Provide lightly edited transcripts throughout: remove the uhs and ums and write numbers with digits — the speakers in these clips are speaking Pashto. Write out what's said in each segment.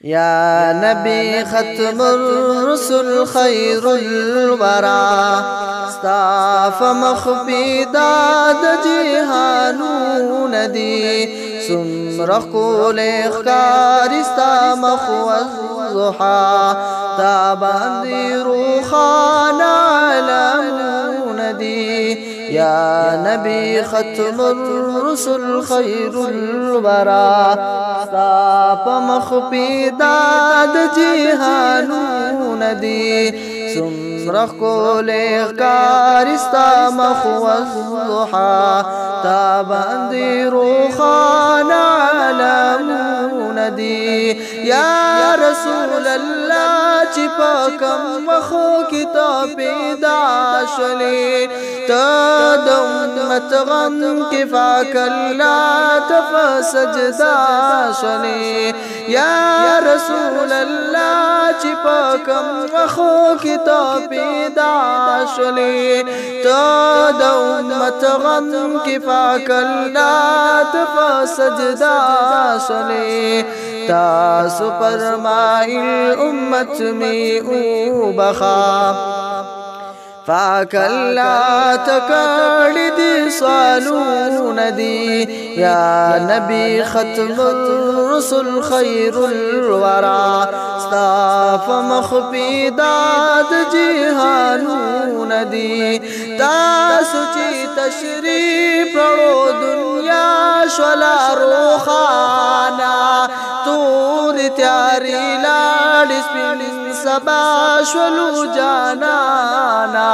یا نبی ختم الرسل خیر الورا ستا فمخ بیداد جهانون دی سمرخ کول اخکار ستا مخ والضحا تا باندی روخان علمون دی یا نبی ختم الرسل خیر الورا ستا پمخ پیداد جهانون دی سمرخ کول اخکار ستا مخ والضحا تا باندی روخان علمون دی یا رسول اللہ چی پاکم مخو کتا پیدا شلی تا د امت غم کفاک اللہ تفا سجدہ شلی یا رسول اللہ چی پاکم مخو کتا پیدا شلی تا د امت غم کفاک اللہ تفا سجدہ شلی تا سپرمائل امت میں او بخا فاک اللہ تکاڑی دی صالون دی یا نبی ختم الرسل خیر الورا ستا فمخ پیداد جہانون دی تاسو چی تشریف رڑو دنیا شولا روخانا تور تیاری لاڑی سپین سبا شولو جانانا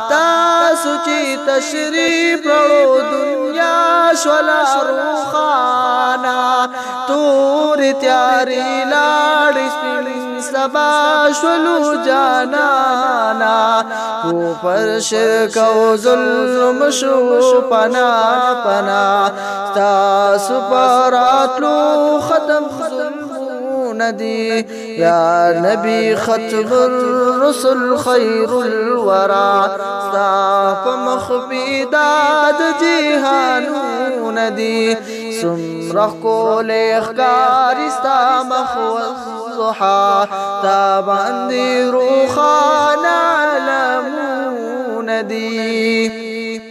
تاسو چی تشریف رڑو دنیا شولا روخانا تور تیاری لاڑی سپین سبا شولو جانانا اوپر شرک و ظلم شو پنا پنا تاسو پراتلو ختم ظلمون دی یا نبی ختم الرسل خیر الورا ستا پمخ بیداد جہانون دی سمرخ کول اخکار ستا مخ والضحا تا باندی روخان علمون دی